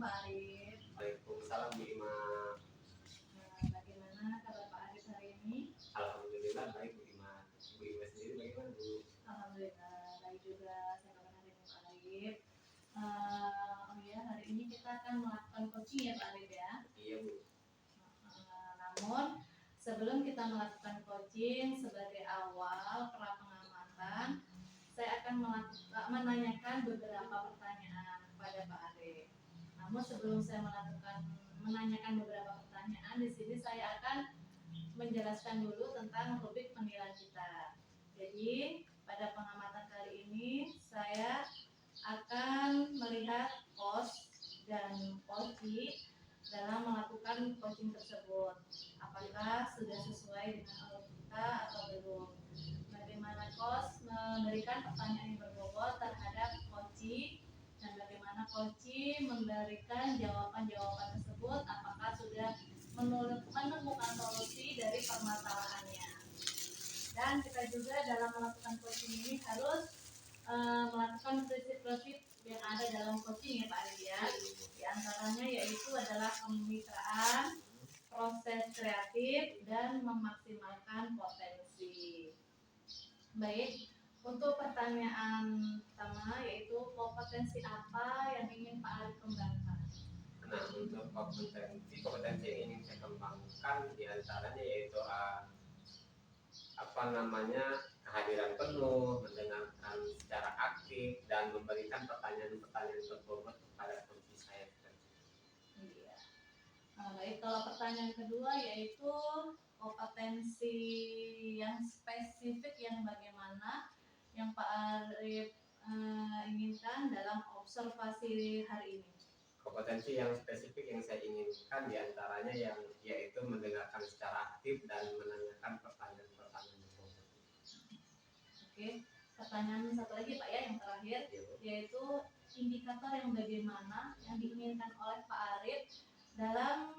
Pak Arif. Waalaikumsalam Bu Ima. Bagaimana kabar Pak Arif hari ini? Alhamdulillah baik Bu Ima. Bu Ima sendiri bagaimana Bu? Alhamdulillah baik juga. Saya kabar hari ini Pak Arif. Hari ini kita akan melakukan coaching ya Pak Arif ya. Iya Bu. Namun sebelum kita melakukan coaching, sebagai awal pra pengamatan, saya akan menanyakan beberapa pertanyaan kepada Pak Arif. Namun sebelum saya menanyakan beberapa pertanyaan, di sini saya akan menjelaskan dulu tentang rubrik penilaian kita. Jadi pada pengamatan kali ini saya akan melihat coach dan coachee dalam melakukan coaching tersebut. Apakah sudah sesuai dengan alur kita atau belum? Bagaimana coach memberikan pertanyaan yang berbobot terhadap coachee dan bagaimana coachee memberikan jawaban-jawaban tersebut, apakah sudah menemukan solusi dari permasalahannya. Dan kita juga dalam melakukan coaching ini harus melakukan prinsip-prinsip yang ada dalam coaching ya Pak Arif ya. Di antaranya yaitu adalah kemitraan, proses kreatif, dan memaksimalkan potensi. Baik, untuk pertanyaan pertama yaitu kompetensi apa yang ingin Pak Arif kembangkan? Nah, untuk kompetensi yang ingin saya kembangkan diantaranya yaitu kehadiran penuh, mendengarkan secara aktif, dan memberikan pertanyaan-pertanyaan berbobot kepada coach saya. Iya. Baik, kalau pertanyaan kedua yaitu kompetensi yang spesifik yang bagaimana yang Pak Arif inginkan dalam observasi hari ini. Kompetensi yang spesifik yang saya inginkan diantaranya yaitu mendengarkan secara aktif dan menanyakan pertanyaan-pertanyaan berbobot. Oke, pertanyaan satu lagi Pak ya, yang terakhir yaitu indikator yang bagaimana yang diinginkan oleh Pak Arif dalam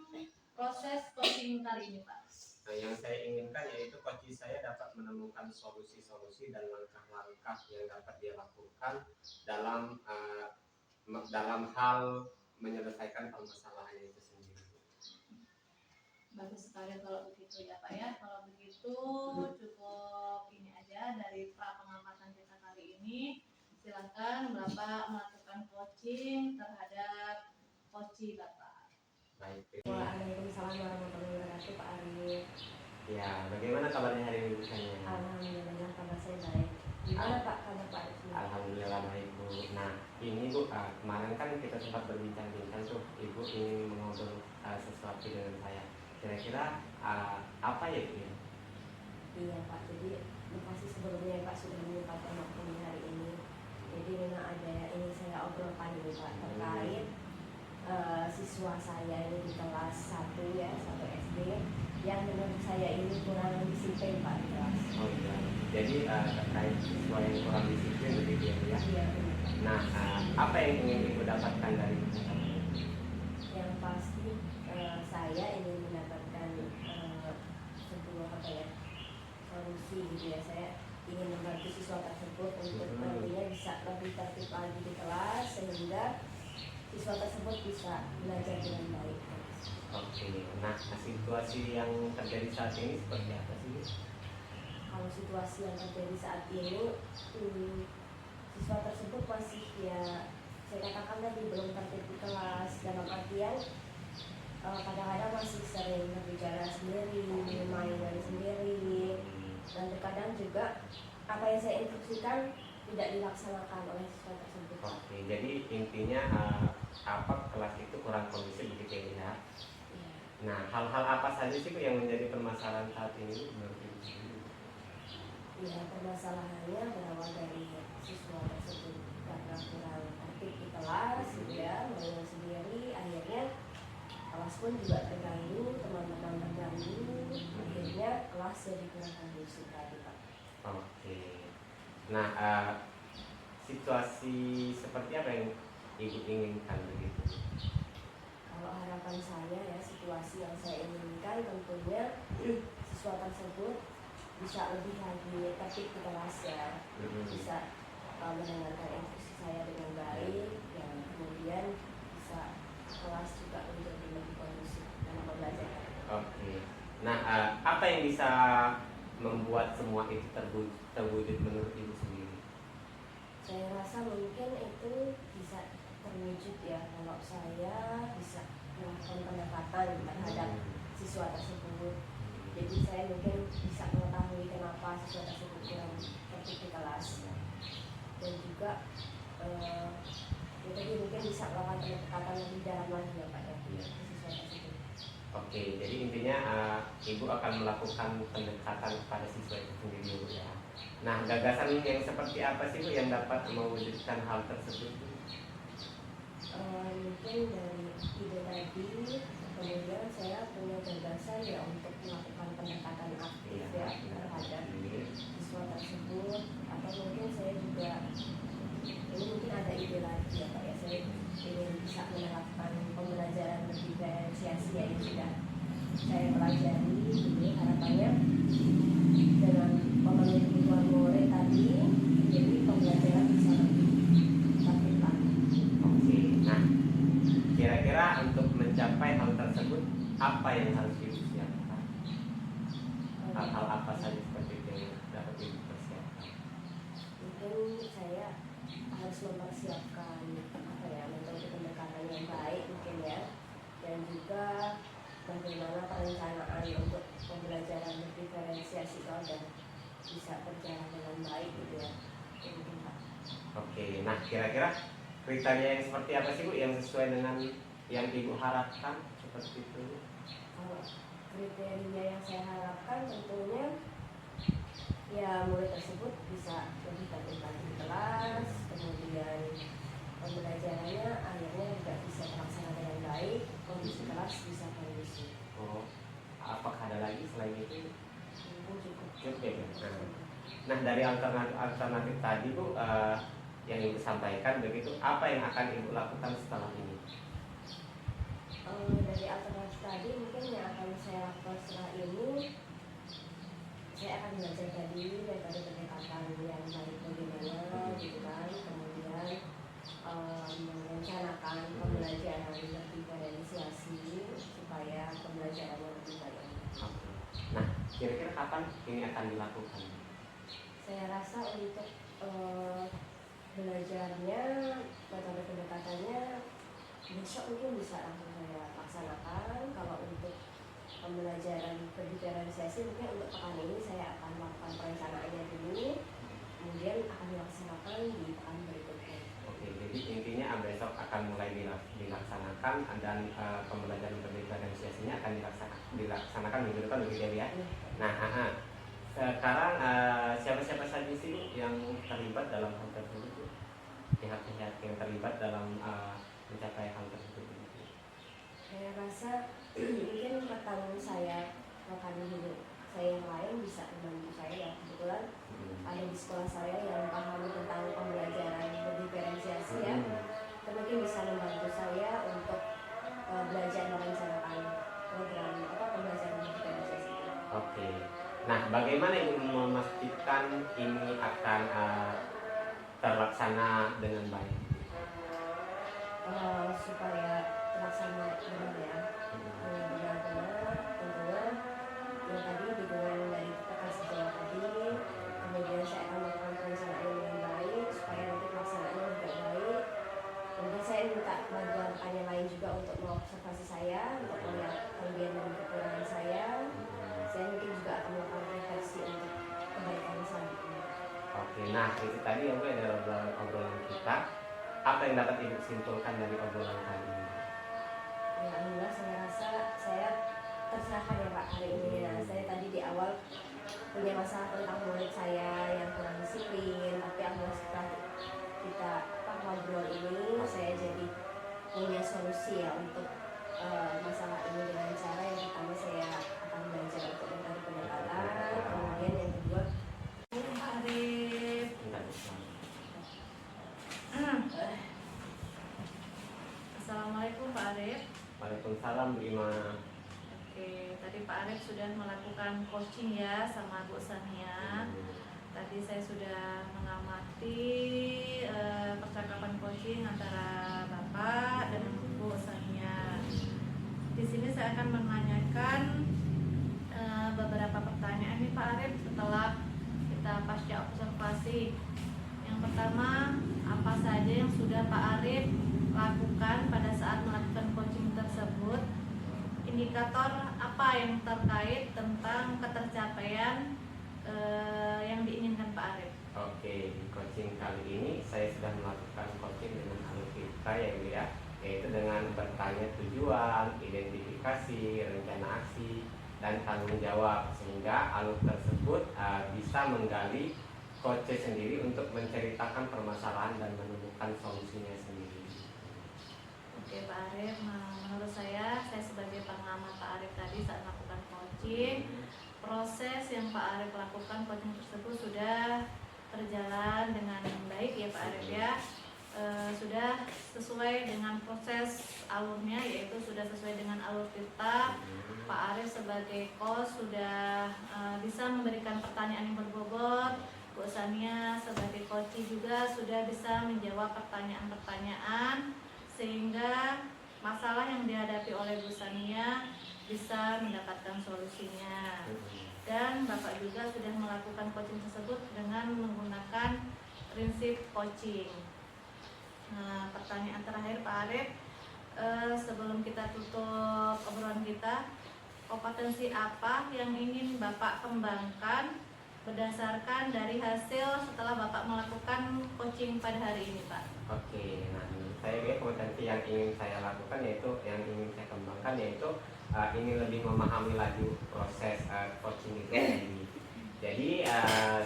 proses coaching kali ini Pak. Nah, yang saya inginkan yaitu coach saya dapat menemukan solusi-solusi dan langkah-langkah yang dapat dia lakukan dalam hal menyelesaikan permasalahannya itu sendiri. Bagus sekali kalau begitu ya Pak ya. Kalau begitu cukup ini aja dari pra pengamatan kita kali ini. Silakan Bapak melakukan coaching terhadap coachee Bapak. Baik. Waalaikumsalam warahmatullahi wabarakatuh Pak Arif. Ya, bagaimana kabarnya hari ini Bu? Alhamdulillah kabar saya baik. Gimana Pak kabar Pak Arif? Alhamdulillah baik Bu. Nah ini Bu, kemarin kan kita sempat berbincang-bincang tuh, Ibu ingin mengobrol sesuatu dengan saya. Kira-kira apa ya Bu? Iya Pak, jadi makasih sebelumnya Pak sudah menyempatkan waktu hari ini. Jadi memang ada yang ingin saya obrolkan ini Pak terkait siswa saya ini di kelas 1 ya, 1 SD yang menurut saya ini kurang disiplin Pak di kelas. Oh iya, jadi terkait siswa yang kurang disiplin begitu ya? Iya. Nah, apa yang ingin Ibu dapatkan dari itu? Yang pasti saya ingin mendapatkan sebuah solusi gitu ya. Saya ingin membantu siswa tersebut untuk nantinya bisa lebih tertib lagi di kelas sehingga siswa tersebut bisa belajar dengan baik. Oke, nah situasi yang terjadi saat ini seperti apa sih? Kalau situasi yang terjadi saat ini, siswa tersebut masih ya, saya katakan tadi belum tertib di kelas, dalam artian kadang-kadang masih sering berbicara sendiri, main dari sendiri, dan terkadang juga apa yang saya instruksikan tidak dilaksanakan oleh siswa tersebut. Oke, jadi intinya kelas itu kurang kondusif begitu ya? Ya. Nah, hal-hal apa saja sih Bu yang menjadi permasalahan saat ini menurut Ibu? Ya, permasalahannya berawal dari siswa tersebut karena kurang aktif di kelas, ya, main sendiri, akhirnya kelas pun juga terganggu, teman-teman terganggu, akhirnya kelas jadi kurang kondusif tadi Pak. Oke. Nah, situasi seperti apa yang Ibu inginkan begitu? Kalau harapan saya ya, situasi yang saya inginkan tentunya siswa tersebut bisa lebih lagi tertib di kelas ya, bisa mendengarkan instruksi saya dengan baik, dan kemudian bisa Nah, apa yang bisa membuat semua itu terwujud menurut ibu sendiri? Saya rasa mungkin itu bisa terwujud ya kalau saya bisa melakukan pendekatan terhadap siswa tersebut. Jadi saya mungkin bisa mengetahui kenapa siswa tersebut kurang tertib di kelas, dan juga ya tadi mungkin bisa melakukan pendekatan lebih dalam lagi ya Pak ya Iya. ke siswa tersebut. Oke, jadi intinya ibu akan melakukan pendekatan kepada siswa itu sendiri bu ya. Nah, gagasan yang seperti apa sih bu yang dapat mewujudkan hal tersebut? Mungkin dari ide tadi, kemudian saya punya gagasan ya untuk melakukan pendekatan aktif ya terhadap siswa tersebut, atau mungkin saya juga ini mungkin ada ide lagi ya Pak ya, saya ingin bisa menerapkan pembelajaran berdiferensiasi ya, yang sudah saya pelajari. Ini harapannya dengan memenuhi kebutuhan murid tadi, jadi pembelajaran bisa lebih tertib lagi. Oke, nah kira-kira untuk mencapai hal tersebut apa yang harus ibu siapkan? Hal-hal apa saja seperti itu yang dapat ibu persiapkan? Mungkin saya harus mempersiapkan apa ya, metode pendekatan yang baik mungkin ya, dan juga bagaimana perencanaan untuk pembelajaran berdiferensiasi itu agar bisa berjalan dengan baik gitu ya. Itu mungkin Pak. Oke, nah kira-kira kriteria yang seperti apa sih bu yang sesuai dengan yang ibu harapkan seperti itu? Kalau kriteria yang saya harapkan tentunya ya murid tersebut bisa lebih tertib lagi di kelas, kemudian pembelajarannya akhirnya juga bisa terlaksana dengan baik, kondisi kelas bisa kondusif. Oh, apakah ada lagi selain itu? Mungkin cukup. Cukup ya. Nah, dari alternatif tadi bu yang ibu sampaikan begitu, apa yang akan ibu lakukan setelah ini? Dari alternatif tadi mungkin yang akan saya lakukan setelah ini, saya akan belajar tadi metode pendekatan yang baik bagaimana gitu kan, kemudian merencanakan pembelajaran berdiferensiasi supaya pembelajarannya lebih baik. Oke. Nah, kira-kira kapan ini akan dilakukan? Saya rasa untuk belajarnya, metode pendekatannya besok mungkin bisa langsung saya laksanakan. Kalau untuk pembelajaran berdiferensiasi mungkin untuk pekan ini saya akan melakukan perencanaannya dulu, kemudian akan dilaksanakan di pekan berikutnya. Oke, jadi intinya besok akan mulai dilaksanakan dan pembelajaran berdiferensiasinya akan dilaksanakan minggu depan begitu ya. Nah, sekarang siapa-siapa saja sih Bu yang terlibat dalam hal tersebut? Pihak-pihak yang terlibat dalam mencapai hal tersebut? Saya rasa mungkin rekan saya yang lain bisa membantu saya ya. Kebetulan ada di sekolah saya yang paham tentang pembelajaran berdiferensiasi ya, mungkin bisa membantu saya untuk belajar merencanakan program pembelajaran berdiferensiasi. Oke. Nah, bagaimana Ibu memastikan ini akan terlaksana dengan baik? Supaya terlaksana benar ya, benar-benar tentunya yang tadi dukungan dari rekan sejawat tadi, kemudian saya akan melakukan perencanaan dengan baik supaya nanti pelaksanaannya juga baik. Kemudian saya minta bantuan rekan yang lain juga untuk mengobservasi saya, untuk melihat kelebihan dan kekurangan saya. Saya mungkin juga akan melakukan refleksi untuk kebaikan selanjutnya. Oke, nah itu tadi ya Bu adalah obrolan kita. Apa yang dapat Ibu simpulkan dari obrolan kali ini? Ya, alhamdulillah saya rasa saya tercerahkan ya Pak hari ini. Nah, saya tadi di awal punya masalah tentang murid saya yang kurang disiplin, tapi alhamdulillah setelah kita ngobrol ini, saya jadi punya solusi ya untuk masalah ini dengan cara yang pertama saya akan belajar untuk metode pendekatan, kemudian yang kedua Pak Arif. Assalamualaikum Pak Arif. Waalaikumsalam, gimana? Oke, tadi Pak Arif sudah melakukan coaching ya sama Bu Sania. Tadi saya sudah mengamati percakapan coaching antara Bapak dan Bu Sania. Di sini saya akan menanyakan pertama, apa saja yang sudah Pak Arif lakukan pada saat melakukan coaching tersebut? Indikator apa yang terkait tentang ketercapaian yang diinginkan Pak Arif? Oke, di coaching kali ini saya sudah melakukan coaching dengan alutsista ya Bu ya, yaitu dengan bertanya tujuan, identifikasi, rencana aksi, dan tanggung jawab, sehingga alur tersebut bisa menggali coach sendiri untuk menceritakan permasalahan dan menemukan solusinya sendiri. Oke Pak Arif, menurut saya sebagai pengamat Pak Arif tadi saat melakukan coaching, proses yang Pak Arif lakukan coaching tersebut sudah berjalan dengan baik ya Pak Arif ya. Sudah sesuai dengan proses alurnya, yaitu sudah sesuai dengan alur kita. Pak Arif sebagai coach sudah bisa memberikan pertanyaan yang berbobot. Bu Sania sebagai coach juga sudah bisa menjawab pertanyaan-pertanyaan, sehingga masalah yang dihadapi oleh Bu Sania bisa mendapatkan solusinya. Dan Bapak juga sudah melakukan coaching tersebut dengan menggunakan prinsip coaching. Nah, pertanyaan terakhir Pak Arif, sebelum kita tutup obrolan kita, kompetensi apa yang ingin Bapak kembangkan berdasarkan dari hasil setelah Bapak melakukan coaching pada hari ini Pak? Oke, nah saya lihat kompetensi yang ingin saya lakukan yaitu yang ingin saya kembangkan yaitu ingin lebih memahami lagi proses coaching itu sendiri. Jadi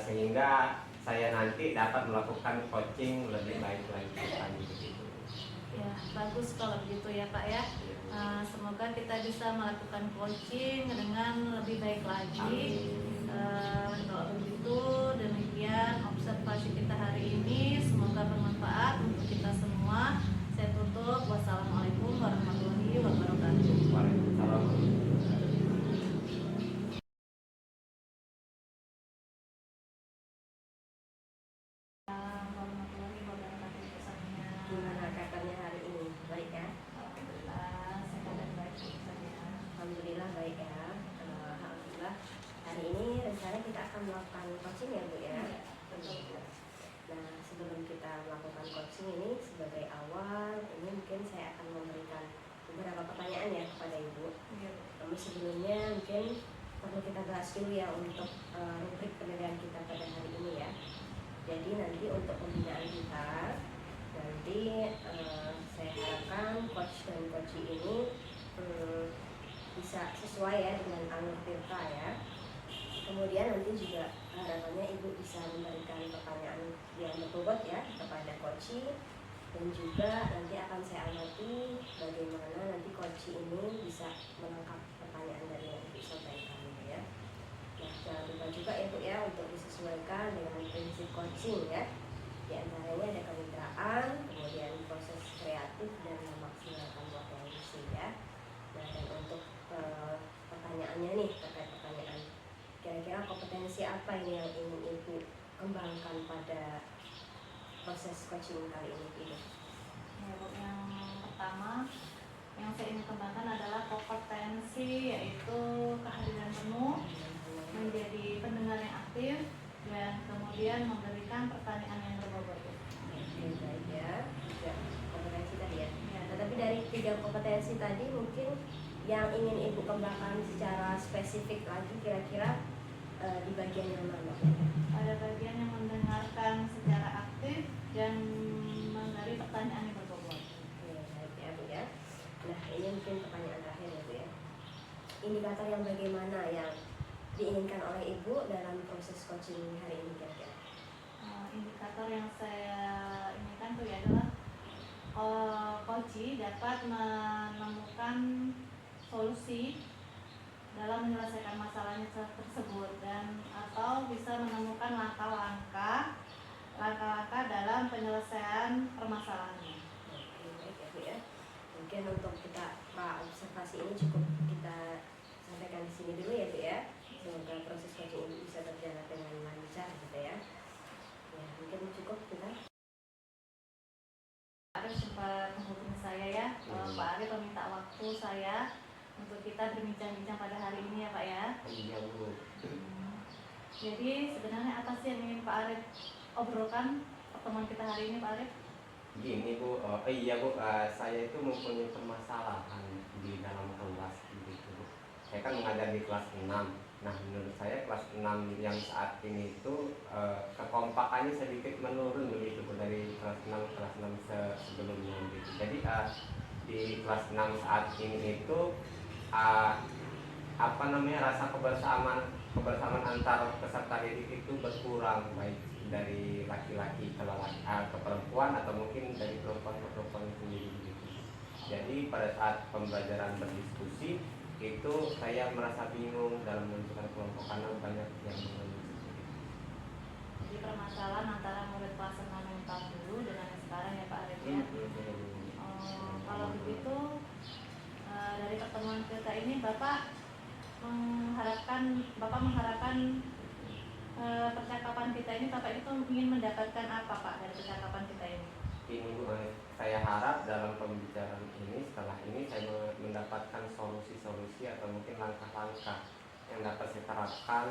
sehingga saya nanti dapat melakukan coaching lebih baik lagi begitu. Ya, bagus kalau begitu ya Pak ya. Semoga kita bisa melakukan coaching dengan lebih baik lagi. Kalau begitu, demikian observasi kita hari ini. Semoga bermanfaat untuk kita semua. Saya tutup. Wassalamualaikum warahmatullahi wabarakatuh. Waalaikumsalam. Warahmatullahi wabarakatuh. Gimana kabarnya hari ini? Baik ya? Alhamdulillah, sehat dan baik saja. Alhamdulillah baik ya. Alhamdulillah. Hari ini rencana kita akan melakukan coaching ya Bu ya. Nah, sebelum kita melakukan coaching ini sebagai awal, ini mungkin saya akan memberikan beberapa pertanyaan ya kepada Ibu. Namun sebelumnya mungkin perlu kita bahas dulu ya untuk rubrik penilaian kita pada hari ini ya. Jadi nanti untuk pembinaan kita nanti saya harapkan coach dan coaching ini bisa sesuai ya dengan alur Tirta ya. Kemudian nanti juga harapannya Ibu bisa memberikan pertanyaan yang berbobot ya kepada coaching, dan juga nanti akan saya amati bagaimana nanti coaching ini bisa menangkap pertanyaan dari yang Ibu sampaikan ya. Nah, jangan lupa juga ya Bu ya untuk disesuaikan dengan prinsip coaching ya. Di antaranya ada kemitraan, kemudian proses kreatif dan memaksimalkan potensi ya. Nah, dan untuk pertanyaannya nih terkait pertanyaan, kira-kira kompetensi apa ini yang ingin Ibu kembangkan pada proses coaching kali ini Ibu? Ya, Bu, yang pertama yang saya ingin kembangkan adalah kompetensi, yaitu kehadiran penuh, menjadi pendengar yang aktif, dan kemudian memberikan pertanyaan yang berbobot. Oke, baik ya. Tiga kompetensi tadi ya. Nah, tapi dari 3 kompetensi tadi mungkin yang ingin Ibu kembangkan secara spesifik lagi kira-kira di bagian yang mana? Pada bagian yang mendengarkan secara aktif dan menggali pertanyaan yang berbobot. Oke, baik ya Bu ya. Nah, ini mungkin pertanyaan terakhir ya Bu ya. Indikator yang bagaimana yang diinginkan oleh Ibu dalam proses coaching hari ini kira-kira? Indikator yang saya inginkan itu adalah coach dapat menemukan solusi dalam menyelesaikan masalahnya tersebut, dan atau bisa menemukan langkah-langkah dalam penyelesaian permasalahannya. Oke, baik ya Bu ya. Mungkin untuk kita observasi ini cukup kita sampaikan di sini dulu ya Bu ya. Semoga proses coaching ini bisa berjalan dengan lancar gitu ya. Ya, mungkin cukup kita. Pak Arif sempat menghubungi saya ya. Pak Arif meminta waktu saya untuk kita berbincang-bincang pada hari ini ya Pak ya. Iya Bu. Jadi sebenarnya apa sih yang ingin Pak Arif obrolkan pertemuan kita hari ini, Pak Arif? Gini Bu, iya Bu, saya itu mempunyai permasalahan di dalam kelas gitu Bu. Saya kan mengajar di kelas 6. Nah menurut saya kelas 6 yang saat ini itu kekompakannya sedikit menurun begitu Bu, dari kelas 6 ke kelas 6 sebelumnya gitu. Jadi di kelas 6 saat ini itu apa namanya, rasa kebersamaan antar peserta didik itu berkurang, baik dari laki-laki ke perempuan atau mungkin dari perempuan ke perempuan sendiri gitu. Jadi pada saat pembelajaran berdiskusi itu saya merasa bingung dalam menentukan kelompok karena banyak yang mengeluh. Jadi permasalahan antara murid kelas 6 yang tahun dulu dengan yang sekarang ya Pak Arif ya. Kalau begitu dari pertemuan kita ini Bapak mengharapkan percakapan kita ini, Bapak itu ingin mendapatkan apa Pak dari percakapan kita ini? Ini Bu, saya harap dalam pembicaraan ini, setelah ini saya mendapatkan solusi-solusi atau mungkin langkah-langkah yang dapat saya terapkan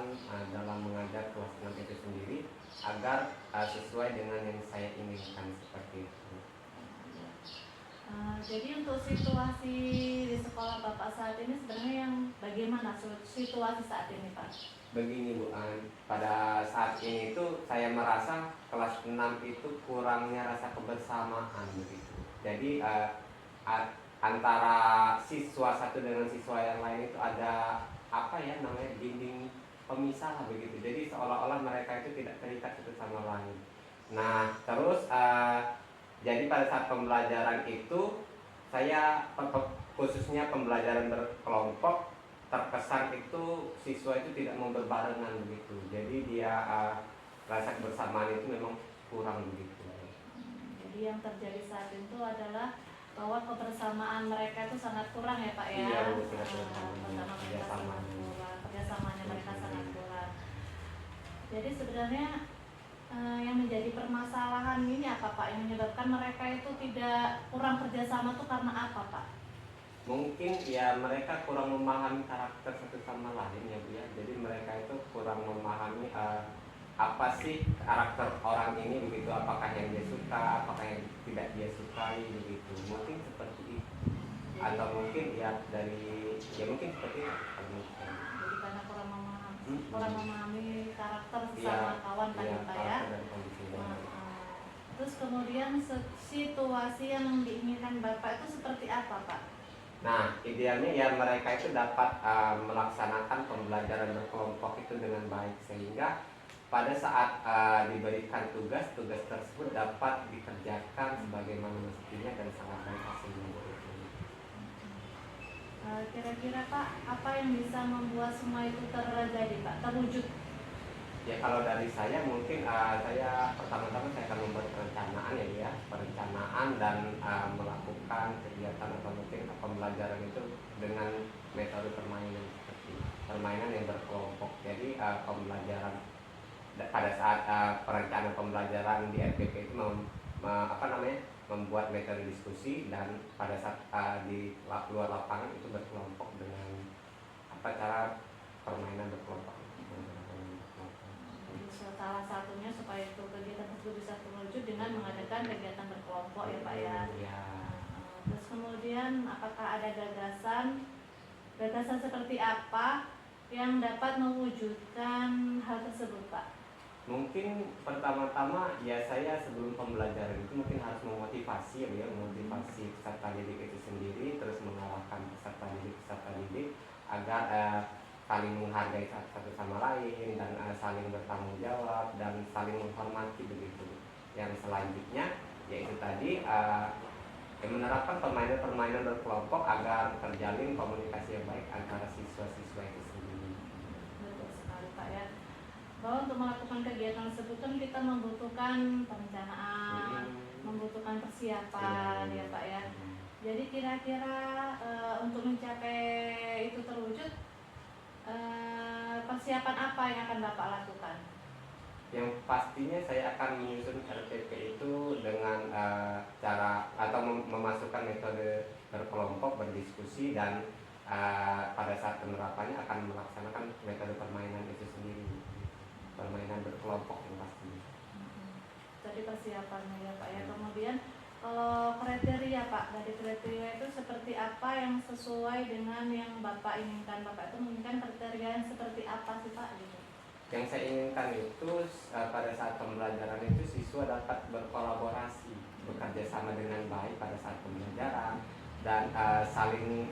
dalam mengajar kelas 6 itu sendiri agar sesuai dengan yang saya inginkan seperti itu. Jadi untuk situasi di sekolah Bapak saat ini sebenarnya yang bagaimana situasi saat ini Pak? Begini Bu, pada saat ini itu saya merasa kelas 6 itu kurangnya rasa kebersamaan begitu. Jadi antara siswa satu dengan siswa yang lain itu ada apa ya namanya, dinding pemisah lah begitu. Jadi seolah-olah mereka itu tidak terikat satu sama lain. Nah terus jadi pada saat pembelajaran itu saya khususnya pembelajaran berkelompok terkesan itu siswa itu tidak mau berbarengan begitu. Jadi dia rasa kebersamaan itu memang kurang begitu. Jadi yang terjadi saat itu adalah bahwa kebersamaan mereka itu sangat kurang ya Pak ya. Iya, kerjasamanya mereka sangat kurang. Jadi sebenarnya yang menjadi permasalahan ini apa Pak, yang menyebabkan mereka itu tidak kurang kerjasama itu karena apa Pak? Mungkin ya mereka kurang memahami karakter satu sama lain ya Bu ya. Jadi mereka itu kurang memahami apa sih karakter orang ini begitu, apakah yang dia suka, apakah yang tidak dia sukai begitu. Mungkin seperti itu. Atau mungkin ya dari ya mungkin seperti itu. Jadi karena kurang memahami karakter sesama kawan kan ya, Pak ya. Terus kemudian situasi yang diinginkan Bapak itu seperti apa Pak? Nah, idealnya ya mereka itu dapat melaksanakan pembelajaran berkelompok itu dengan baik, sehingga pada saat diberikan tugas tersebut dapat dikerjakan sebagaimana mestinya dan sangat baik hasilnya. Kira-kira Pak, apa yang bisa membuat semua itu terjadi Pak, terwujud? Ya kalau dari saya mungkin saya pertama-tama saya akan membuat perencanaan ya, perencanaan dan melakukan kegiatan atau mungkin pembelajaran itu dengan metode permainan seperti permainan yang berkelompok. Jadi pembelajaran pada saat perencanaan pembelajaran di RPP itu membuat metode diskusi, dan pada saat di luar lapangan itu berkelompok dengan cara permainan berkelompok. Salah satunya supaya itu kegiatan tersebut bisa terwujud dengan mengadakan kegiatan berkelompok ya Pak ya. Terus kemudian apakah ada gagasan seperti apa yang dapat mewujudkan hal tersebut Pak? Mungkin pertama-tama ya saya sebelum pembelajaran itu mungkin harus memotivasi memotivasi peserta didik itu sendiri, terus mengarahkan peserta didik agar saling menghargai satu sama lain dan saling bertanggung jawab dan saling menghormati begitu. Yang selanjutnya yaitu tadi menerapkan permainan berkelompok agar terjalin komunikasi yang baik antara siswa-siswa itu sendiri. Betul sekali Pak ya. Bahwa untuk melakukan kegiatan tersebut kan kita membutuhkan perencanaan, membutuhkan persiapan ya Pak ya. Jadi kira-kira untuk mencapai itu terwujud, persiapan apa yang akan Bapak lakukan? Yang pastinya saya akan menyusun RPP itu dengan cara atau memasukkan metode berkelompok, berdiskusi, dan pada saat penerapannya akan melaksanakan metode permainan itu sendiri, permainan berkelompok yang pastinya. Jadi persiapannya ya Pak ya. Kemudian kalau kriteria Pak, dari kriteria itu seperti apa yang sesuai dengan yang Bapak inginkan? Bapak itu menginginkan kriteria yang seperti apa sih Pak? Gitu. Yang saya inginkan itu pada saat pembelajaran itu siswa dapat berkolaborasi, bekerja sama dengan baik pada saat pembelajaran, dan saling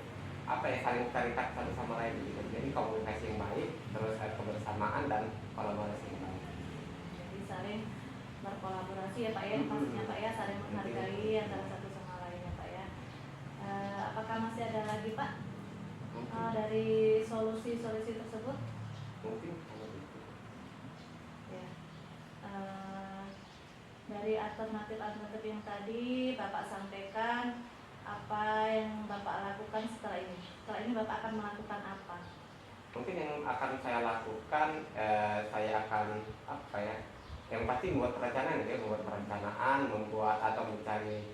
terikat satu sama lain gitu. Jadi komunikasi yang baik, terus kebersamaan dan kolaborasi yang baik. Jadi saling berkolaborasi ya Pak ya, maksudnya Pak ya, saling menghargai antara satu sama lain ya Pak ya. Apakah masih ada lagi Pak dari solusi-solusi tersebut? Mungkin Ya. Dari alternatif-alternatif yang tadi Bapak sampaikan, apa yang Bapak lakukan setelah ini? Setelah ini Bapak akan melakukan apa? mungkin yang akan saya lakukan, saya akan yang pasti membuat perencanaan gitu ya, membuat perencanaan, membuat atau mencari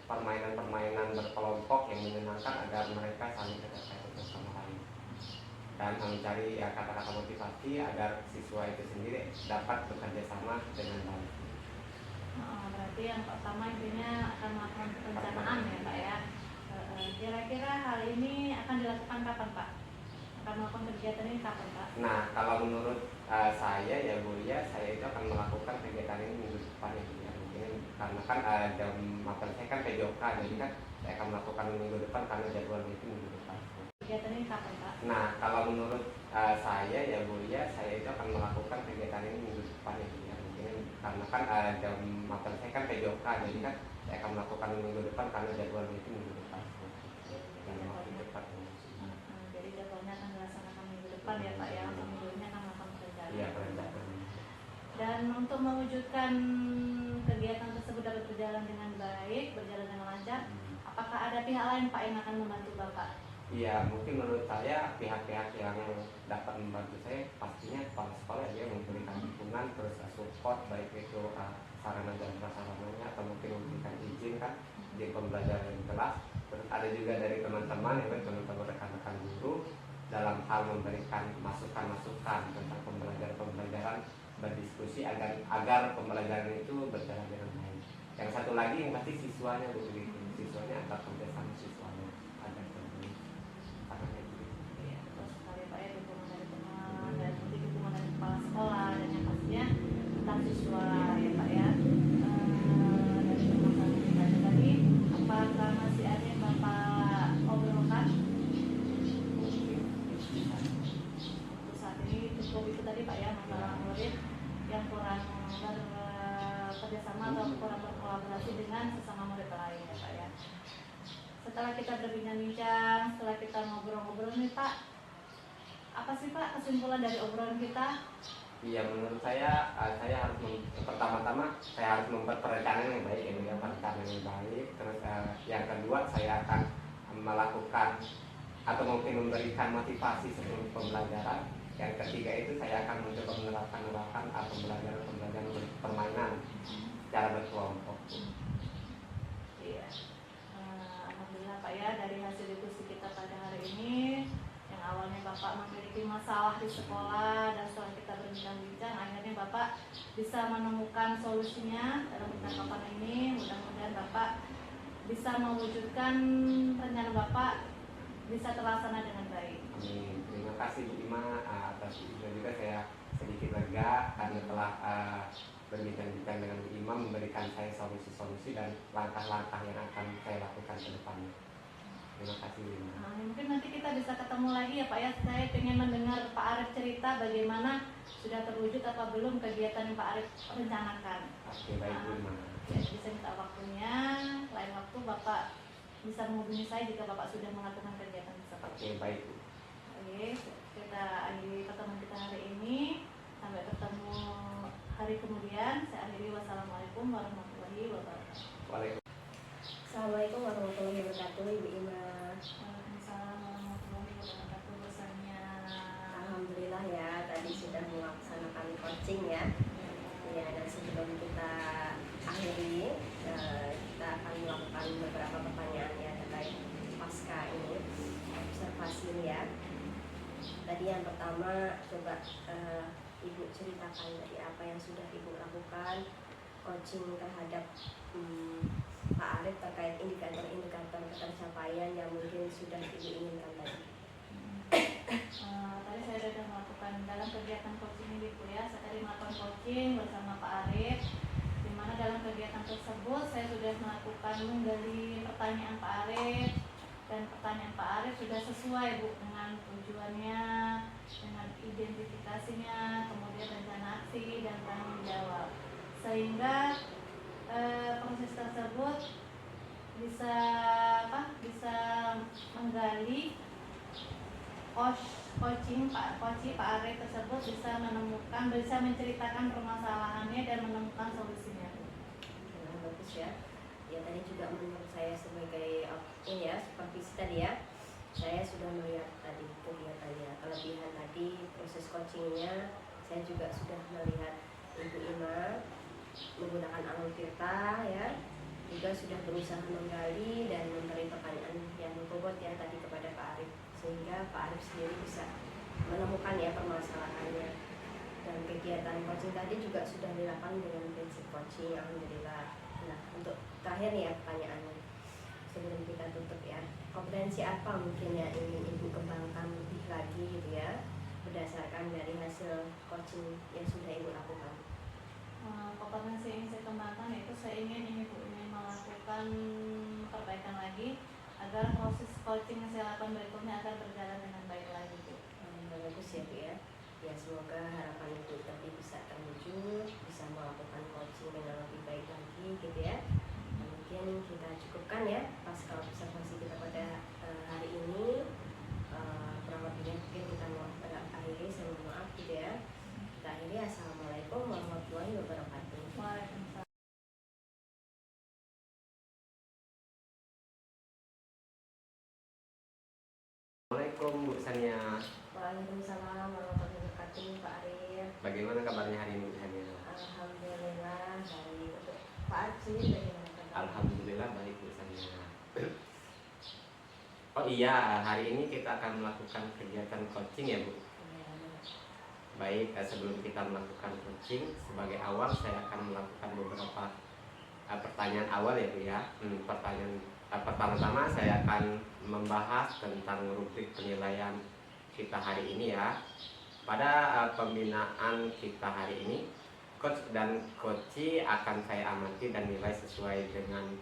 permainan-permainan berkelompok yang menyenangkan agar mereka saling dekat satu sama lain, dan mencari kata-kata motivasi agar siswa itu sendiri dapat bekerja sama dengan baik. Berarti yang pertama intinya akan melakukan perencanaan ya Pak ya. Kira-kira hal ini akan dilakukan kapan Pak? Akan melakukan kegiatan ini kapan Pak? Nah, kalau menurut saya ya Bu ya, saya itu akan melakukan kegiatan ini minggu depan ya Bu ya. Mungkin karena kan jam makan saya kan PJOK, jadi kan saya akan melakukan minggu depan karena jadwalnya itu minggu depan. Kegiatan ini kapan Pak? Nah, kalau menurut saya ya Bu ya, saya itu akan melakukan kegiatan ini minggu depan ya Bu ya. Mungkin karena kan jam makan saya kan PJOK, jadi kan saya akan melakukan minggu depan karena jadwalnya itu minggu depan. Dan waktu depan. Jadi jadwalnya akan dilaksanakan minggu depan ya Pak ya, atau minggu ini akan melakukan perencanaan. Iya, perencanaan. Dan untuk mewujudkan kegiatan tersebut dapat berjalan dengan baik, berjalan dengan lancar, apakah ada pihak lain Pak yang akan membantu Bapak? Iya, mungkin menurut saya pihak-pihak yang dapat membantu saya pastinya kepala sekolah dia memberikan dukungan, terus support baik itu sarana dan prasarananya atau mungkin memberikan izin kan di pembelajaran di kelas. Terus ada juga dari teman-teman yang teman-teman rekan-rekan guru dalam hal memberikan masukan-masukan tentang pembelajaran berdiskusi agar pembelajaran itu berjalan dengan baik. Yang satu lagi yang pasti siswanya begitu, siswanya antar kerjasama siswanya agar terjadi. Iya, betul sekali Pak ya, dukungan dari teman dan nanti dukungan dari kepala sekolah dan yang pastinya tentang siswa ya Pak ya. Dari teman-teman kita tadi, apakah masih ada yang Bapak obrolkan? Untuk saat ini cukup itu tadi Pak ya, masalah murid yang kurang bekerjasama atau kurang berkolaborasi dengan sesama murid lain ya Pak ya. Setelah kita berbincang-bincang, setelah kita ngobrol-ngobrol nih Pak, apa sih Pak kesimpulan dari obrolan kita? Iya, menurut saya harus pertama-tama saya harus membuat perencanaan yang baik ya, perencanaan yang baik. Terus yang kedua saya akan melakukan atau mungkin memberikan motivasi sebelum pembelajaran. Yang ketiga itu saya akan mencoba menerapkan atau pembelajaran permainan secara berkelompok. Iya. Alhamdulillah Pak ya, dari hasil diskusi kita pada hari ini, yang awalnya Bapak memiliki masalah di sekolah dan setelah kita berbincang-bincang akhirnya Bapak bisa menemukan solusinya dalam penangkapan ini. Mudah-mudahan Bapak bisa mewujudkan rencana Bapak bisa terlaksana dengan baik. Amin. Terima kasih Bu Ima atas itu juga saya sedikit lega karena telah berbincang-bincang dengan Bu Ima, memberikan saya solusi-solusi dan langkah-langkah yang akan saya lakukan ke depannya. Terima kasih Bu Ima. Mungkin nanti kita bisa ketemu lagi ya Pak ya. Saya ingin mendengar Pak Arif cerita bagaimana sudah terwujud apa belum kegiatan yang Pak Arif rencanakan. Oke, baik Bu Ima. Ya, bisa minta waktunya, lain waktu Bapak bisa menghubungi saya jika Bapak sudah melakukan kegiatan tersebut. Oke, baik Bu. Oke, kita akhiri pertemuan kita hari ini. Sampai ketemu hari kemudian. Saya akhiri. Wassalamualaikum warahmatullahi wabarakatuh. Waalaikumsalam. Assalamualaikum warahmatullahi wabarakatuh, Ibu Ima. Waalaikumsalam warahmatullahi wabarakatuh. Bersanya. Alhamdulillah ya, tadi sudah melaksanakan coaching ya. Ya, dan sebelum kita akhiri, kita akan melakukan beberapa pertanyaan ya terkait pasca ini, observasi ya. Tadi yang pertama coba Ibu ceritakan dari apa yang sudah Ibu lakukan coaching terhadap Pak Arif terkait indikator-indikator ketercapaian yang mungkin sudah Ibu inginkan tadi. Tadi saya sudah melakukan dalam kegiatan coaching ini Bu ya. Saya tadi melakukan coaching bersama Pak Arif, di mana dalam kegiatan tersebut saya sudah melakukan menggali pertanyaan Pak Arif, dan pertanyaan Pak Arif sudah sesuai Bu dengan tujuannya, dengan identifikasinya, kemudian rencana aksi dan tanggung jawab, sehingga proses tersebut bisa menggali coaching Pak Arif tersebut bisa menceritakan permasalahannya dan menemukan solusinya. Bagus ya. Ya tadi juga menurut saya sebagai ini ya supervisi tadi ya, saya sudah melihat tadi kegiatannya, kelebihan tadi proses coachingnya. Saya juga sudah melihat Ibu Ima menggunakan alur tirta ya, juga sudah berusaha menggali dan memberi pertanyaan yang berbobot ya tadi kepada Pak Arif, sehingga Pak Arif sendiri bisa menemukan ya permasalahannya. Dan kegiatan coaching tadi juga sudah dilakukan dengan prinsip coaching, alhamdulillah. Nah, untuk terakhir nih ya pertanyaannya, sebelum kita tutup ya, kompetensi apa mungkin yang ingin Ibu kembangkan lebih lagi gitu ya, berdasarkan dari hasil coaching yang sudah Ibu lakukan? Kompetensi yang ingin saya kembangkan yaitu saya ingin melakukan perbaikan lagi agar proses coaching yang saya lakukan berikutnya akan berjalan dengan baik lagi Bu. Bagus ya Bu ya. Ya semoga harapan Ibu tadi bisa terwujud, bisa melakukan coaching dengan lebih baik lagi gitu ya. Nah, mungkin kita cukupkan ya pasca observasi kita pada hari ini. Kurang lebihnya mungkin kita mau akhiri, saya mohon maaf gitu ya. Kita akhiri, assalamualaikum warahmatullahi wabarakatuh. Waalaikumsalam. Assalamualaikum Bu Sania. Waalaikumsalam warahmatullahi wabarakatuh Pak Arif. Bagaimana kabarnya hari ini Bu Sania? Alhamdulillah baik. Untuk Pak Arif sendiri bagaimana kabar? Alhamdulillah baik Bu Sania. Oh iya, hari ini kita akan melakukan kegiatan coaching ya Bu. Baik, sebelum kita melakukan coaching, sebagai awal saya akan melakukan beberapa pertanyaan awal ya Bu ya. Pertama-tama saya akan membahas tentang rubrik penilaian kita hari ini ya. Pada pembinaan kita hari ini, coach dan coachee akan saya amati dan nilai sesuai dengan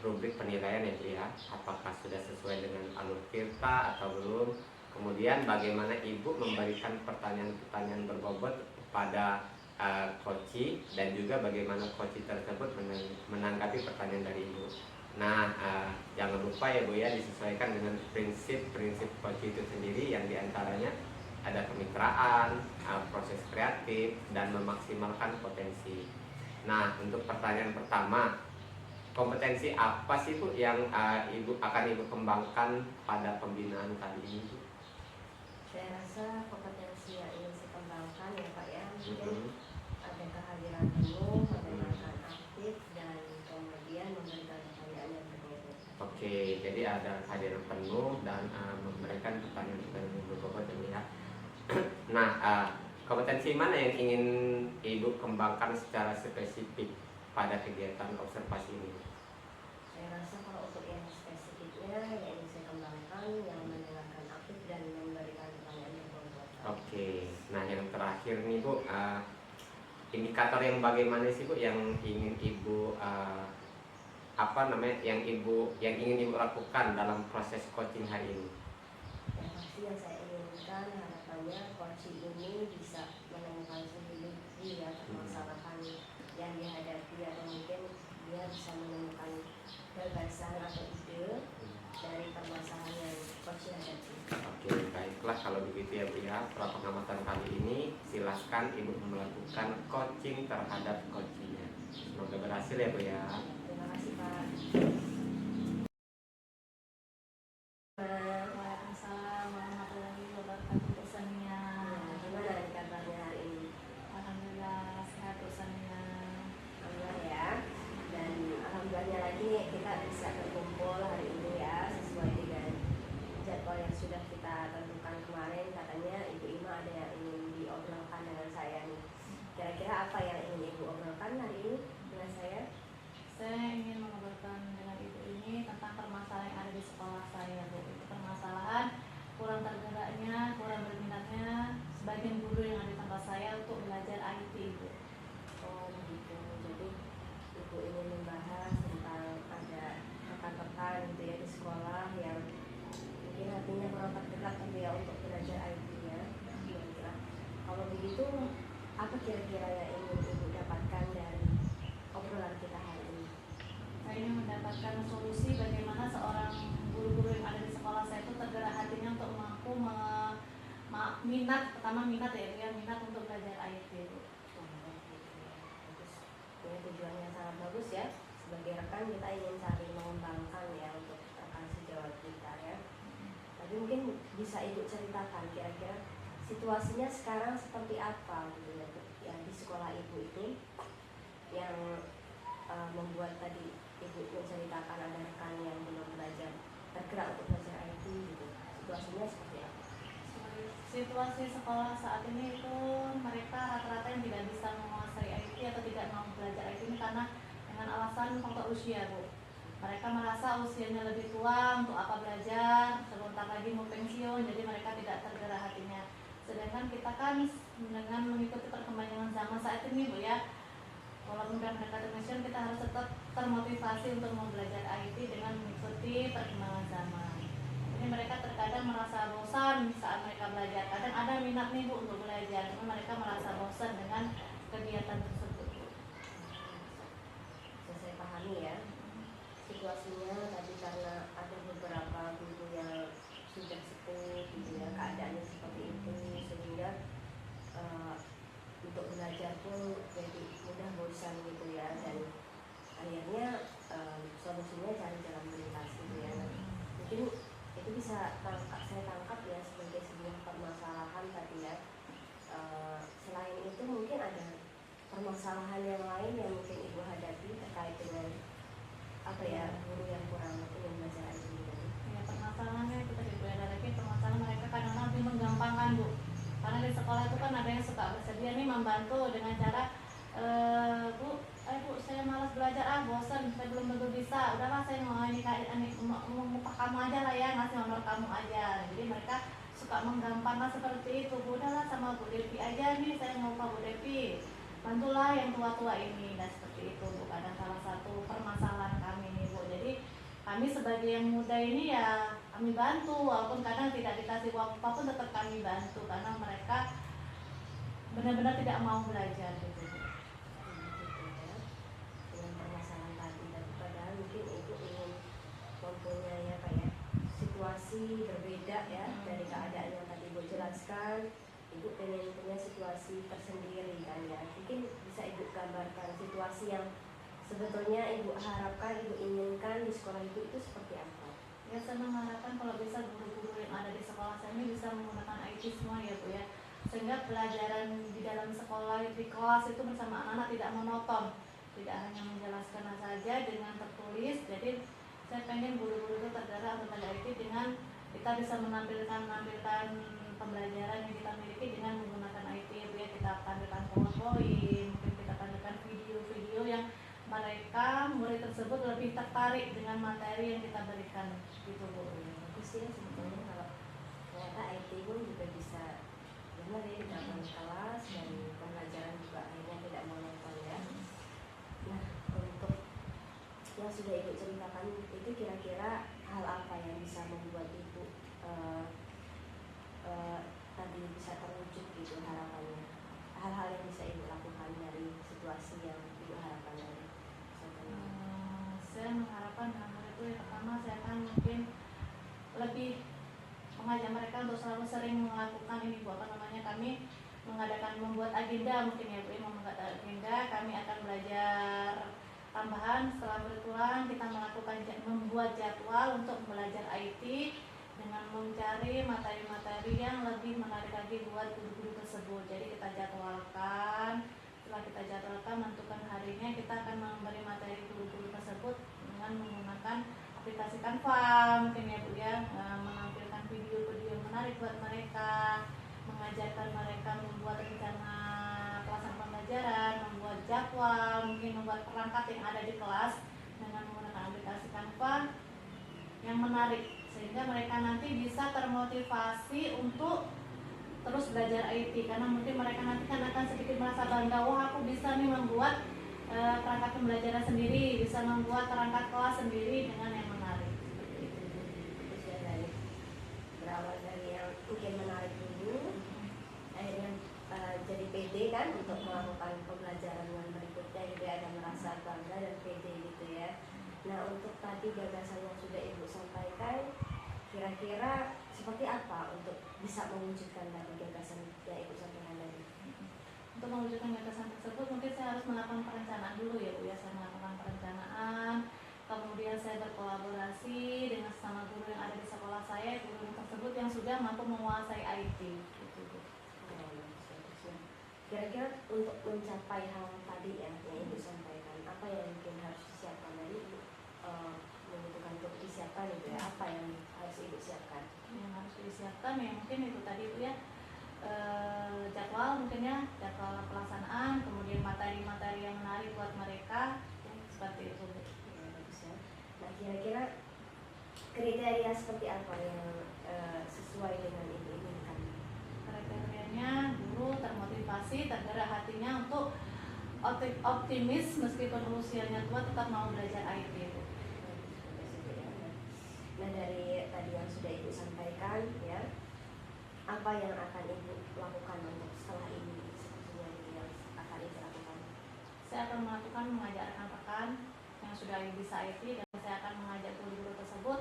rubrik penilaian ya Bu ya. Apakah sudah sesuai dengan alur tirta atau belum. Kemudian bagaimana Ibu memberikan pertanyaan-pertanyaan berbobot pada coachee, dan juga bagaimana coachee tersebut menanggapi pertanyaan dari Ibu. Nah, jangan lupa ya Bu ya, disesuaikan dengan prinsip-prinsip coachee itu sendiri, yang diantaranya ada kemitraan, proses kreatif, dan memaksimalkan potensi. Nah, untuk pertanyaan pertama, kompetensi apa sih Bu yang Ibu kembangkan pada pembinaan kali ini Bu? Saya rasa kompetensi yang ingin saya kembangkan ya Pak ya, mungkin ada kehadiran penuh, mendengarkan aktif, dan kemudian memberikan pertanyaan yang berbobot. Oke, jadi ada kehadiran penuh dan memberikan pertanyaan yang berbobot ya. Nah, kompetensi mana yang ingin Ibu kembangkan secara spesifik pada kegiatan observasi ini? Saya rasa kalau untuk yang spesifiknya yang ingin saya kembangkan yang mendengarkan aktif dan memberikan pertanyaan yang berbobot. Oke, nah yang terakhir nih Bu, indikator yang bagaimana sih Bu yang ingin Ibu yang ingin Ibu lakukan dalam proses coaching hari ini? Yang pasti yang saya inginkan harapannya coaching ini bisa menemukan solusi ya permasalahan yang dihadapi, atau mungkin dia bisa menemukan gagasan atau ide dari permasalahan yang coaching hadapi. Oke, baiklah kalau begitu ya Bu ya. Setelah pengamatan kali ini, silahkan Ibu melakukan coaching terhadap coachingnya. Semoga berhasil ya Bu ya. Terima kasih Pak. Waalaikumsalam warahmatullahi wabarakatuh Bu Sania. Gimana nih kabarnya hari ini? Alhamdulillah sehat Bu Sania. Alhamdulillah ya. Dan alhamdulillah lagi kita bisa berkumpul hari ini ya, sesuai dengan jadwal yang sudah kita tentukan kemarin. Katanya Ibu Ima ada yang ingin diobrolkan apa kira-kira yang ingin Ibu dapatkan dari obrolan kita hari ini? Saya ingin mendapatkan solusi bagaimana seorang guru-guru yang ada di sekolah saya itu tergerak hatinya untuk mampu minat, pertama minat ya, minat untuk belajar IT, Bu. Bagus. Ini tujuannya sangat bagus ya. Sebagai rekan kita ingin saling mengembangkan ya untuk rekan sejawat kita ya. Tapi mungkin bisa Ibu ceritakan kira-kira situasinya sekarang seperti apa gitu ya, Bu? Ya di sekolah Ibu itu yang membuat tadi Ibu menceritakan ada rekan yang belum belajar tergerak untuk belajar IT gitu. Situasinya seperti apa? Situasi sekolah saat ini itu mereka rata-rata yang tidak bisa menguasai IT atau tidak mau belajar IT ini karena dengan alasan faktor usia, Bu. Mereka merasa usianya lebih tua, untuk apa belajar, sebentar lagi mau pensiun, jadi mereka tidak tergerak hatinya. Sedangkan kita kan dengan mengikuti perkembangan zaman saat ini, Bu ya, walaupun sudah mendekati pensiun, kita harus tetap termotivasi untuk mau belajar IT dengan mengikuti perkembangan zaman. Ini mereka terkadang merasa bosan saat mereka belajar. Kadang ada minat nih, Bu, untuk belajar, namun mereka merasa bosan dengan kegiatan tersebut, Bu. Bisa saya pahami ya. Situasinya tadi karena ada beberapa guru yang sudah sepuh gitu ya, keadaannya seperti itu sehingga untuk belajar pun jadi mudah bosan gitu ya, dan akhirnya solusinya cari jalan pintas gitu ya. Mungkin itu bisa saya tangkap ya sebagai sebuah permasalahan tadi ya. Selain itu mungkin ada permasalahan yang lain yang mungkin Ibu hadapi terkait dengan apa ya, guru yang kurang ingin belajar IT tadi. Ya, permasalahannya itu tadi, Bu, ada lagi permasalahan mereka kadang-kadang lebih menggampangkan, Bu. Karena di sekolah itu kan ada yang suka bersedia nih membantu dengan cara Bu, saya malas belajar, bosan, saya belum tentu bisa. Udahlah, saya mau mengupah kamu aja lah ya, ngasih honor kamu aja. Jadi mereka suka menggampangkan seperti itu. Bu, udahlah sama Bu Devi aja nih, saya mau upah Bu Devi. Bantulah yang tua-tua ini, dan seperti itu, Bu. Kadang salah satu permasalahan kami nih, Bu. Jadi kami sebagai yang muda ini ya kami bantu, walaupun kadang tidak dikasih uang apapun tetap kami bantu karena mereka benar-benar tidak mau belajar gitu, Bu. Dengan permasalahan tadi, tapi padahal mungkin Ibu ingin mempunyai apa ya, situasi berbeda ya dari keadaan yang tadi Ibu jelaskan. Ibu pengen punya situasi tersendiri kan ya. Mungkin bisa Ibu gambarkan situasi yang sebetulnya Ibu harapkan, Ibu inginkan di sekolah Ibu itu seperti apa? Ya, saya mengharapkan kalau bisa guru-guru yang ada di sekolah saya ini bisa menggunakan IT semua ya, Bu ya, sehingga pelajaran di dalam sekolah, di kelas itu bersama anak-anak tidak monoton, tidak hanya menjelaskan saja dengan tertulis. Jadi saya pengen guru-guru itu tergerak untuk belajar IT dengan kita bisa menampilkan pembelajaran yang kita miliki dengan menggunakan IT, Bu ya. Kita tampilkan PowerPoint, mungkin kita tampilkan video-video yang mereka murid tersebut lebih tertarik dengan materi yang kita berikan gitu, Bu. Bagus ya sebetulnya kalau ternyata IT pun juga bisa benar ya dalam kelas, dan pembelajaran juga akhirnya tidak monoton ya. Nah, untuk yang sudah Ibu ceritakan itu kira-kira hal apa yang bisa membuat Ibu tadi bisa terwujud gitu harapannya? Hal-hal yang bisa Ibu lakukan dari situasi yang Ibu harapkan tadi? Saya mengharapkan dengan murid itu yang pertama saya akan mungkin lebih mengajak mereka untuk selalu sering melakukan ini, Bu, kami membuat agenda mungkin ya, Bu, membuat agenda. Kami akan belajar tambahan setelah berpulang, kita membuat jadwal untuk belajar IT dengan mencari materi-materi yang lebih menarik lagi buat guru-guru tersebut. Jadi kita jadwalkan, setelah kita jadwalkan menentukan harinya, kita akan memberi materi guru-guru tersebut dengan menggunakan aplikasi Canva mungkin ya, Bu ya, menampilkan video-video menarik buat mereka, mengajarkan mereka membuat rencana pelaksanaan pembelajaran, membuat jadwal, mungkin membuat perangkat yang ada di kelas dengan menggunakan aplikasi Canva yang menarik, sehingga mereka nanti bisa termotivasi untuk terus belajar IT, karena mungkin mereka nanti kan akan sedikit merasa bangga, wah aku bisa nih membuat perangkat pembelajaran sendiri, bisa membuat perangkat kelas sendiri dengan yang menarik. Seperti itu. Terus ya dari berawal dari yang mungkin menarik dulu, akhirnya jadi PD kan untuk sampaikan, kira-kira seperti apa untuk bisa mewujudkan tadi gagasan yang Ibu sampaikan tadi? Untuk mewujudkan gagasan tersebut mungkin saya harus melakukan perencanaan dulu ya Bu ya. Saya melakukan perencanaan, kemudian saya berkolaborasi dengan sesama guru yang ada di sekolah saya, guru tersebut yang sudah mampu menguasai IT gitu Bu. Kira-kira untuk mencapai hal tadi ya yang Ibu sampaikan, apa yang mungkin harus disiapkan dari Ibu? Membutuhkan untuk disiapkan itu ya, apa yang harus Ibu siapkan? Yang harus disiapkan ya mungkin itu tadi Bu ya, jadwal mungkin ya, jadwal pelaksanaan, kemudian materi-materi yang menarik buat mereka ya, seperti itu Bu. Ya, bagus ya. Nah, kira-kira kriteria seperti apa yang sesuai dengan Ibu inginkan? Kriterianya guru termotivasi, tergerak hatinya untuk optimis meskipun usianya tua tetap mau belajar IT Bu. Nah, dari tadi yang sudah Ibu sampaikan ya, apa yang akan Ibu lakukan untuk setelah ini sepertinya ini yang akan Ibu lakukan? Saya akan melakukan mengajak rekan-rekan yang sudah bisa IT dan saya akan mengajak guru-guru tersebut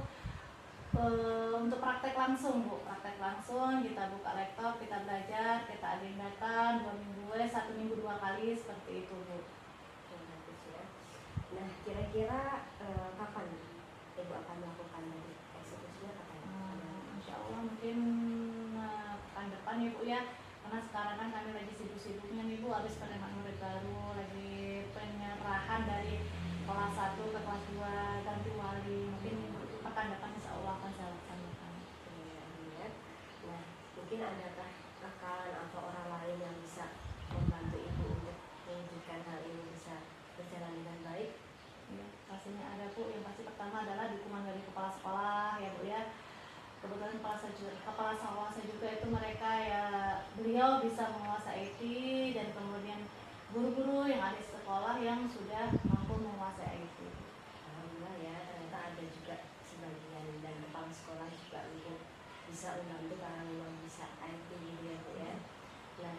untuk praktek langsung Bu, praktek langsung, kita buka laptop, kita belajar, kita agendakan 2 minggu, 1 minggu 2 kali seperti itu Bu. Bagus ya. Nah, kira-kira kapan Ibu akan melakukan dari eksekusinya kapan? Insya Allah mungkin pekan depan ya Bu ya, karena sekarang kan kami lagi sibuk-sibuknya nih Bu, habis penerimaan murid baru, lagi penyerahan dari kelas 1 ke kelas 2 ganti wali, mungkin pekan depan insya Allah akan saya laksanakan. Ya. Nah, mungkin adakah rekan atau orang lain yang bisa membantu Ibu untuk mewujudkan hal ini bisa berjalan dengan baik? Ya, pastinya ada Bu. Yang pasti pertama adalah dukungan dari kepala sekolah ya Bu ya. Kebetulan kepala sekolah saya juga itu mereka ya, beliau bisa menguasai IT dan kemudian guru-guru yang ada di sekolah yang sudah mampu menguasai IT. Alhamdulillah ya, ternyata ada juga sebagian dan kepala sekolah juga mungkin bisa membantu karena memang bisa IT gitu ya Bu ya. Nah,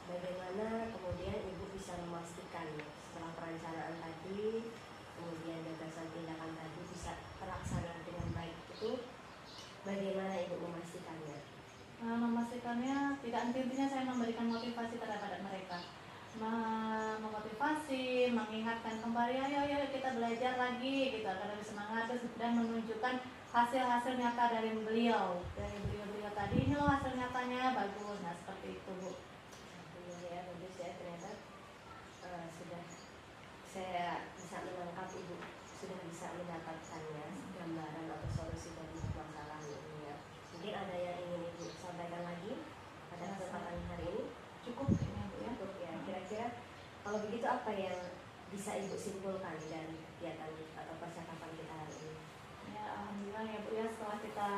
bagaimana kemudian Ibu bisa memastikan setelah perencanaan tadi, kemudian gagasan tindakan tadi bisa terlaksana dengan baik itu, bagaimana Ibu memastikannya? Memastikannya tidak henti-hentinya saya memberikan motivasi terhadap mereka, memotivasi, mengingatkan kembali, ayo kita belajar lagi gitu agar lebih semangat, dan menunjukkan hasil-hasil nyata dari beliau tadi, ini loh hasil nyatanya bagus. Nah seperti itu Bu. Ya, bagus ya, ternyata sudah saya bisa menangkap Ibu sudah bisa mendapatkannya gambaran atau solusi dari masalah ini ya. Mungkin ada yang ingin Ibu sampaikan lagi pada kesempatan hari ini? Cukup ini Bu ya. Cukup ya. Kira-kira kalau begitu apa yang bisa Ibu simpulkan dari kegiatan atau percakapan kita hari ini? Ya alhamdulillah ya Bu ya, setelah kita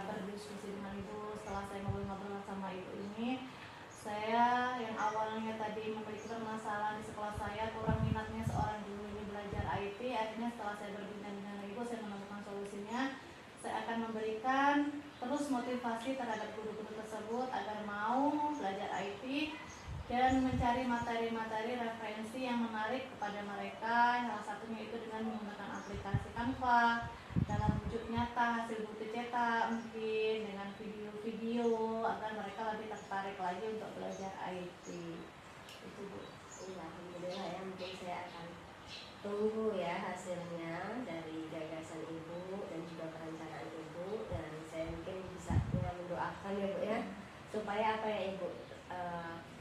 berdiskusi dengan Ibu, setelah saya ngobrol-ngobrol sama Ibu ini, saya yang awalnya tadi memiliki permasalahan di sekolah saya, kurang minatnya seorang guru ini belajar IT, akhirnya setelah saya berbincang dengan Ibu, saya menemukan solusinya. Saya akan memberikan terus motivasi terhadap guru-guru tersebut agar mau belajar IT dan mencari materi-materi referensi yang menarik kepada mereka. Salah satunya itu dengan menggunakan aplikasi Canva dalam wujud nyata, hasil bukti cetak, mungkin dengan video-video agar mereka lebih tertarik lagi untuk belajar IT. Itu Bu. Iya, alhamdulillah ya, mungkin saya akan tunggu ya hasilnya dari gagasan Ibu dan juga perencanaan Ibu, dan saya mungkin bisa mendoakan ya Bu ya, supaya apa ya Ibu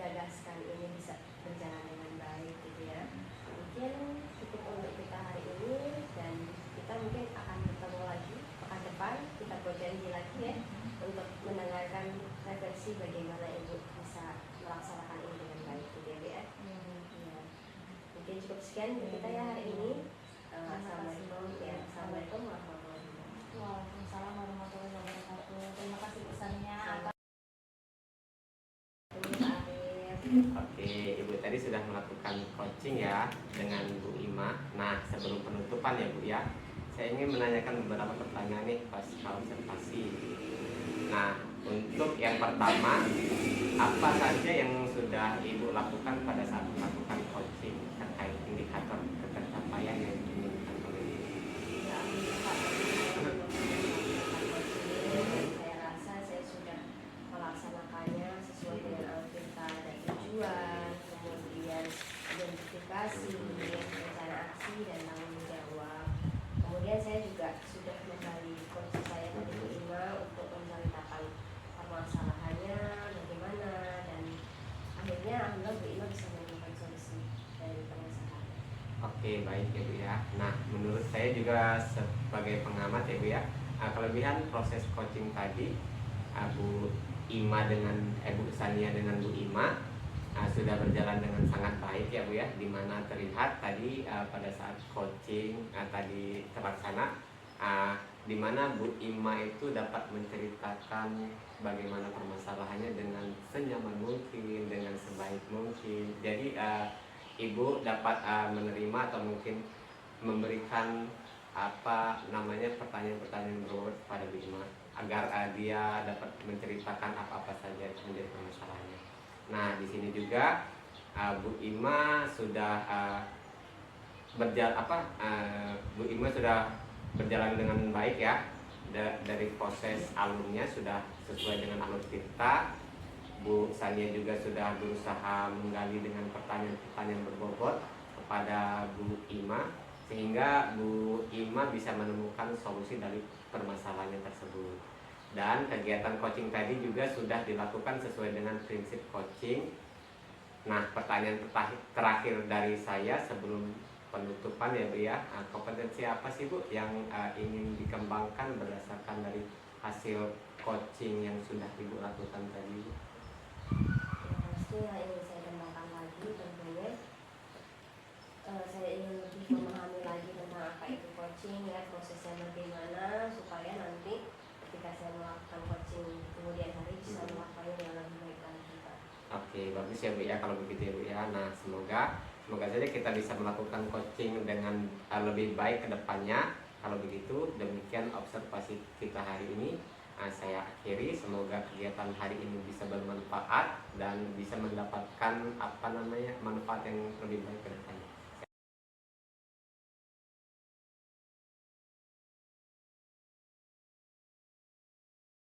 gagaskan ini bisa berjalan dengan baik gitu ya. Mungkin cukup untuk kita hari ini, dan kita mungkin akan bertemu lagi pekan depan, kita berjanji lagi ya untuk mendengarkan refleksi bagaimana Ibu bisa melaksanakan ini dengan baik gitu ya Bu ya. Ya. Mungkin cukup sekian dari kita ya hari ini. Assalamualaikum ya. Assalamualaikum warahmatullahi wabarakatuh. Waalaikumsalam warahmatullahi wabarakatuh. Terima kasih pesannya. Oke, Ibu tadi sudah melakukan coaching ya dengan Bu Ima. Nah, sebelum penutupan ya Bu ya, saya ingin menanyakan beberapa pertanyaan nih pas observasi. Nah, untuk yang pertama, apa saja yang sudah Ibu lakukan pada saat melakukan coaching terkait indikator ketercapaian yang diinginkan oleh Ibu? Ya, baik ya Bu ya. Nah, menurut saya juga sebagai pengamat ya Bu ya, kelebihan proses coaching tadi, Bu Ima dengan Bu Sania dengan Bu Ima sudah berjalan dengan sangat baik ya Bu ya, dimana terlihat tadi pada saat coaching tadi terlaksana, dimana Bu Ima itu dapat menceritakan bagaimana permasalahannya dengan senyaman mungkin, dengan sebaik mungkin. Jadi Ibu dapat menerima atau mungkin memberikan apa namanya pertanyaan-pertanyaan berbobot kepada Bu Ima agar dia dapat menceritakan apa-apa saja yang menjadi permasalahannya. Nah, di sini juga Bu Ima sudah Bu Ima sudah berjalan dengan baik ya. Dari proses alurnya sudah sesuai dengan alur kita. Bu Sania juga sudah berusaha menggali dengan pertanyaan-pertanyaan berbobot kepada Bu Ima, sehingga Bu Ima bisa menemukan solusi dari permasalahannya tersebut. Dan kegiatan coaching tadi juga sudah dilakukan sesuai dengan prinsip coaching. Nah, pertanyaan terakhir dari saya sebelum penutupan ya Bu ya, kompetensi apa sih Bu yang ingin dikembangkan berdasarkan dari hasil coaching yang sudah Ibu lakukan tadi Bu? Pasti yang ingin saya kembangkan lagi tentunya saya ingin lebih memahami lagi tentang apa itu coaching ya, prosesnya bagaimana supaya nanti ketika saya melakukan coaching kemudian hari bisa melakukannya dengan lebih baik lagi Pak. Oke, bagus ya Bu ya kalau begitu ya Bu ya. Nah, semoga saja kita bisa melakukan coaching dengan lebih baik ke depannya. Kalau begitu, demikian observasi kita hari ini. Saya akhiri, semoga kegiatan hari ini bisa bermanfaat dan bisa mendapatkan manfaat yang lebih baik ke depannya.